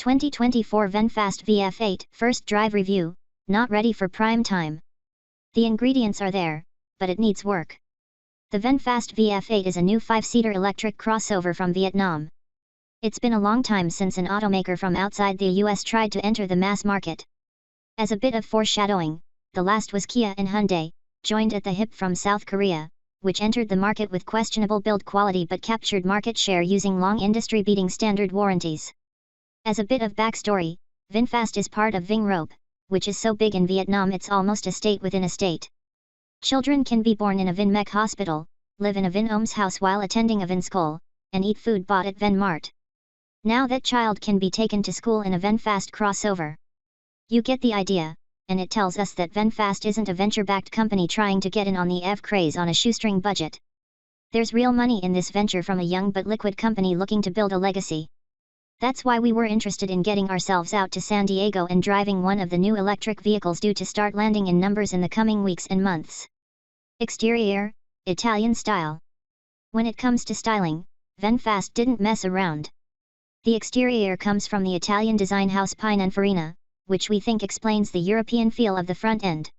2024 VinFast VF8 First Drive Review, not ready for prime time. The ingredients are there, but it needs work. The VinFast VF8 is a new 5-seater electric crossover from Vietnam. It's been a long time since an automaker from outside the US tried to enter the mass market. As a bit of foreshadowing, the last was Kia and Hyundai, joined at the hip from South Korea, which entered the market with questionable build quality but captured market share using long industry-beating standard warranties. As a bit of backstory, VinFast is part of Vinrope, which is so big in Vietnam it's almost a state within a state. Children can be born in a VinMec hospital, live in a VinOM's house while attending a VinSchool, and eat food bought at VinMart. Now that child can be taken to school in a VinFast crossover. You get the idea, and it tells us that VinFast isn't a venture-backed company trying to get in on the EV craze on a shoestring budget. There's real money in this venture from a young but liquid company looking to build a legacy. That's why we were interested in getting ourselves out to San Diego and driving one of the new electric vehicles due to start landing in numbers in the coming weeks and months. Exterior, Italian style. When it comes to styling, VinFast didn't mess around. The exterior comes from the Italian design house Pininfarina, which we think explains the European feel of the front end.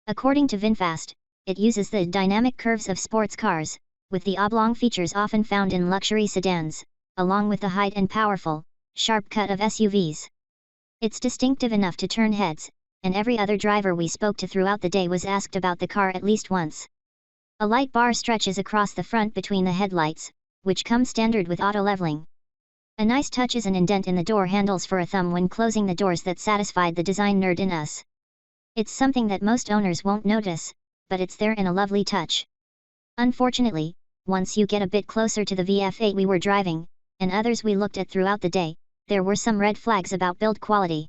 According to VinFast, it uses the dynamic curves of sports cars, with the oblong features often found in luxury sedans, along with the height and powerful, sharp cut of SUVs. It's distinctive enough to turn heads, and every other driver we spoke to throughout the day was asked about the car at least once. A light bar stretches across the front between the headlights, which come standard with auto leveling. A nice touch is an indent in the door handles for a thumb when closing the doors that satisfied the design nerd in us. It's something that most owners won't notice, but it's there in a lovely touch. Unfortunately, once you get a bit closer to the VF8 we were driving, and others we looked at throughout the day, there were some red flags about build quality.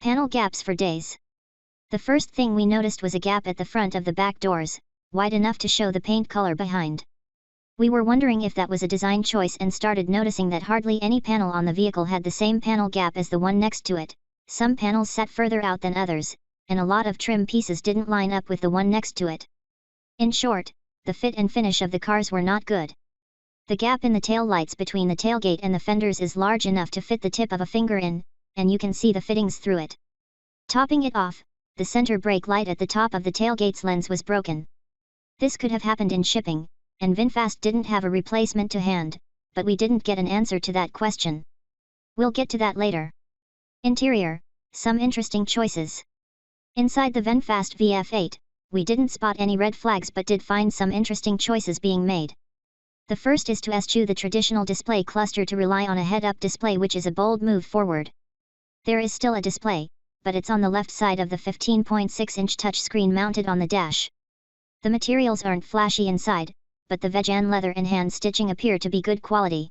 Panel gaps for days. The first thing we noticed was a gap at the front of the back doors, wide enough to show the paint color behind. We were wondering if that was a design choice and started noticing that hardly any panel on the vehicle had the same panel gap as the one next to it. Some panels sat further out than others, and a lot of trim pieces didn't line up with the one next to it. In short, the fit and finish of the cars were not good. The gap in the tail lights between the tailgate and the fenders is large enough to fit the tip of a finger in, and you can see the fittings through it. Topping it off, the center brake light at the top of the tailgate's lens was broken. This could have happened in shipping, and VinFast didn't have a replacement to hand, but we didn't get an answer to that question. We'll get to that later. Interior, some interesting choices. Inside the VinFast VF8, we didn't spot any red flags but did find some interesting choices being made. The first is to eschew the traditional display cluster to rely on a head-up display, which is a bold move forward. There is still a display, but it's on the left side of the 15.6-inch touchscreen mounted on the dash. The materials aren't flashy inside, but the vegan leather and hand stitching appear to be good quality.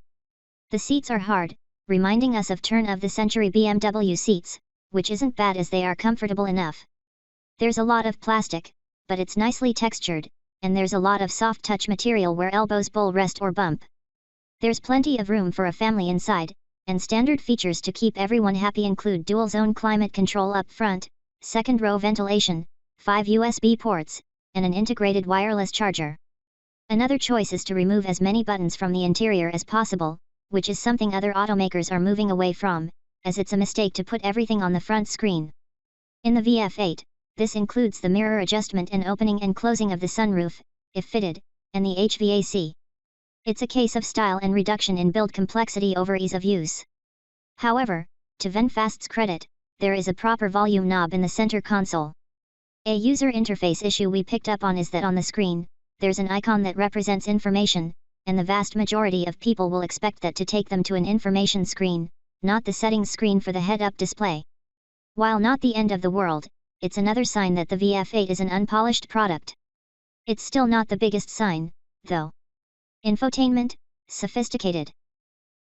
The seats are hard, reminding us of turn-of-the-century BMW seats, which isn't bad as they are comfortable enough. There's a lot of plastic, but it's nicely textured, and there's a lot of soft touch material where elbows bowl rest or bump. There's plenty of room for a family inside, and standard features to keep everyone happy include dual-zone climate control up front, second-row ventilation, 5 USB ports, and an integrated wireless charger. Another choice is to remove as many buttons from the interior as possible, which is something other automakers are moving away from, as it's a mistake to put everything on the front screen. In the VF8, this includes the mirror adjustment and opening and closing of the sunroof, if fitted, and the HVAC. It's a case of style and reduction in build complexity over ease of use. However, to VinFast's credit, there is a proper volume knob in the center console. A user interface issue we picked up on is that on the screen, there's an icon that represents information, and the vast majority of people will expect that to take them to an information screen, not the settings screen for the head-up display. While not the end of the world, it's another sign that the VF8 is an unpolished product. It's still not the biggest sign, though. Infotainment, sophisticated.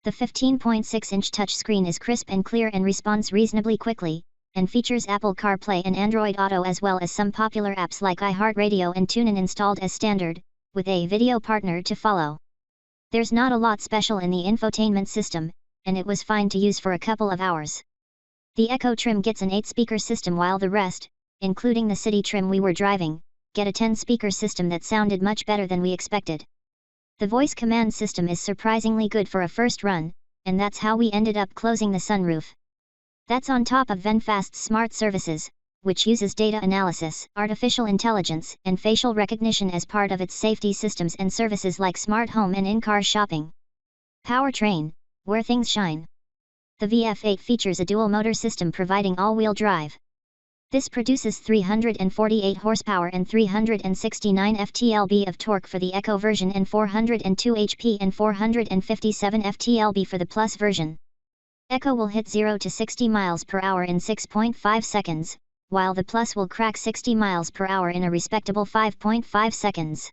The 15.6-inch touchscreen is crisp and clear and responds reasonably quickly, and features Apple CarPlay and Android Auto as well as some popular apps like iHeartRadio and TuneIn installed as standard, with a video partner to follow. There's not a lot special in the infotainment system, and it was fine to use for a couple of hours. The Echo trim gets an 8-speaker system while the rest, including the City trim we were driving, get a 10-speaker system that sounded much better than we expected. The voice command system is surprisingly good for a first run, and that's how we ended up closing the sunroof, That's on top of VinFast's smart services, which uses data analysis, artificial intelligence, and facial recognition as part of its safety systems and services like smart home and in-car shopping. Powertrain, where things shine. The VF8 features a dual-motor system providing all-wheel drive. This produces 348 horsepower and 369 ft-lb of torque for the Eco version and 402 HP and 457 ft-lb for the Plus version. Eco will hit 0 to 60 miles per hour in 6.5 seconds, while the Plus will crack 60 miles per hour in a respectable 5.5 seconds.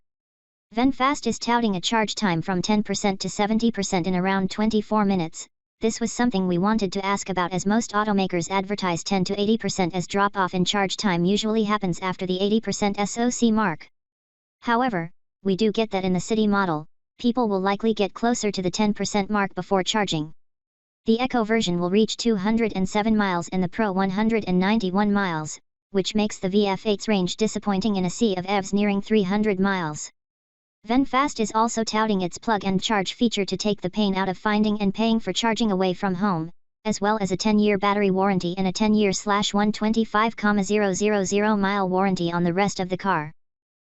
VinFast is touting a charge time from 10% to 70% in around 24 minutes. This was something we wanted to ask about, as most automakers advertise 10 to 80% as drop-off in charge time usually happens after the 80% SOC mark. However, we do get that in the city model, people will likely get closer to the 10% mark before charging. The Eco version will reach 207 miles and the Pro 191 miles, which makes the VF8's range disappointing in a sea of EVs nearing 300 miles. VinFast is also touting its plug and charge feature to take the pain out of finding and paying for charging away from home, as well as a 10-year battery warranty and a 10-year/125,000 mile warranty on the rest of the car.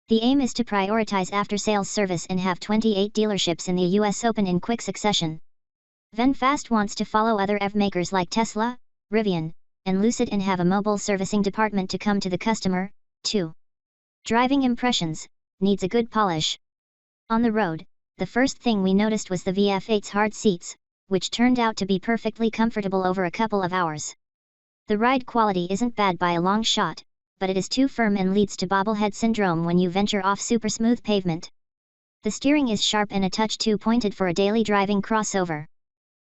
The aim is to prioritize after-sales service and have 28 dealerships in the US open in quick succession. VinFast wants to follow other EV makers like Tesla, Rivian, and Lucid and have a mobile servicing department to come to the customer, too. Driving impressions, needs a good polish. On the road, the first thing we noticed was the VF8's hard seats, which turned out to be perfectly comfortable over a couple of hours. The ride quality isn't bad by a long shot, but it is too firm and leads to bobblehead syndrome when you venture off super smooth pavement. The steering is sharp and a touch too pointed for a daily driving crossover.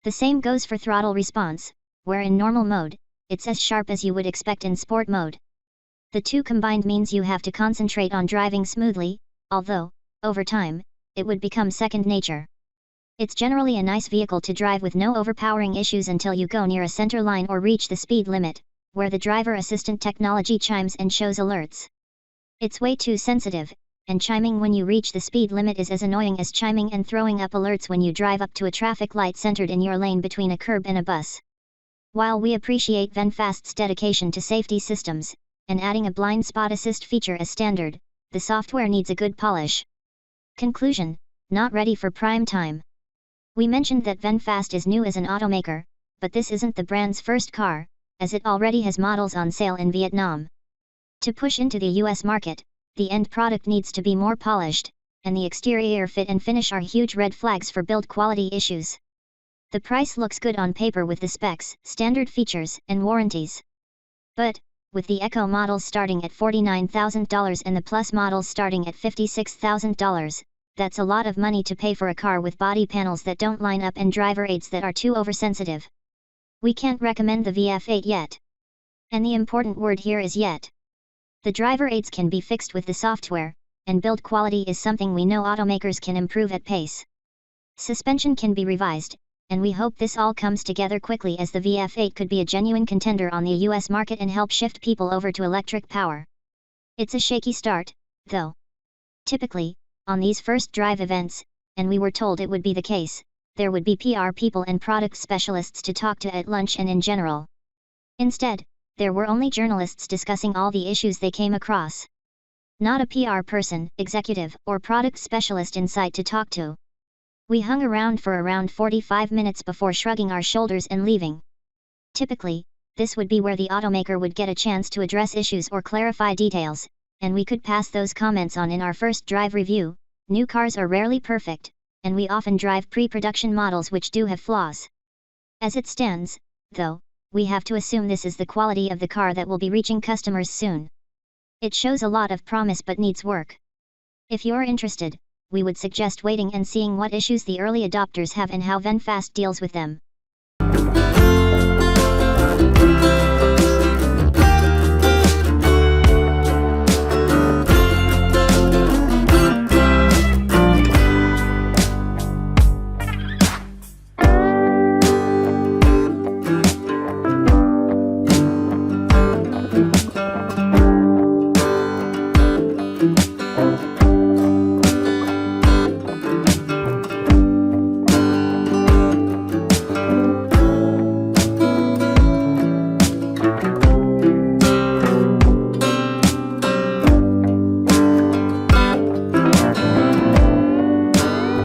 The same goes for throttle response, where in normal mode, it's as sharp as you would expect in sport mode. The two combined means you have to concentrate on driving smoothly, although, over time, it would become second nature. It's generally a nice vehicle to drive with no overpowering issues until you go near a center line or reach the speed limit, where the driver assistant technology chimes and shows alerts. It's way too sensitive, and chiming when you reach the speed limit is as annoying as chiming and throwing up alerts when you drive up to a traffic light centered in your lane between a curb and a bus. While we appreciate VinFast's dedication to safety systems, and adding a blind spot assist feature as standard, the software needs a good polish. Conclusion: not ready for prime time. We mentioned that VinFast is new as an automaker, but this isn't the brand's first car, as it already has models on sale in Vietnam. To push into the US market, the end product needs to be more polished, and the exterior fit and finish are huge red flags for build quality issues. The price looks good on paper with the specs, standard features, and warranties. But, with the Eco models starting at $49,000 and the Plus models starting at $56,000, that's a lot of money to pay for a car with body panels that don't line up and driver aids that are too oversensitive. We can't recommend the VF8 yet. And the important word here is yet. The driver aids can be fixed with the software, and build quality is something we know automakers can improve at pace. Suspension can be revised, and we hope this all comes together quickly, as the VF8 could be a genuine contender on the US market and help shift people over to electric power. It's a shaky start, though. Typically, on these first drive events, and we were told it would be the case, there would be PR people and product specialists to talk to at lunch and in general. Instead, there were only journalists discussing all the issues they came across. Not a PR person, executive, or product specialist in sight to talk to. We hung around for around 45 minutes before shrugging our shoulders and leaving. Typically, this would be where the automaker would get a chance to address issues or clarify details, and we could pass those comments on in our first drive review. New cars are rarely perfect, and we often drive pre-production models which do have flaws. As it stands, though, we have to assume this is the quality of the car that will be reaching customers soon. It shows a lot of promise but needs work. If you're interested, we would suggest waiting and seeing what issues the early adopters have and how VinFast deals with them.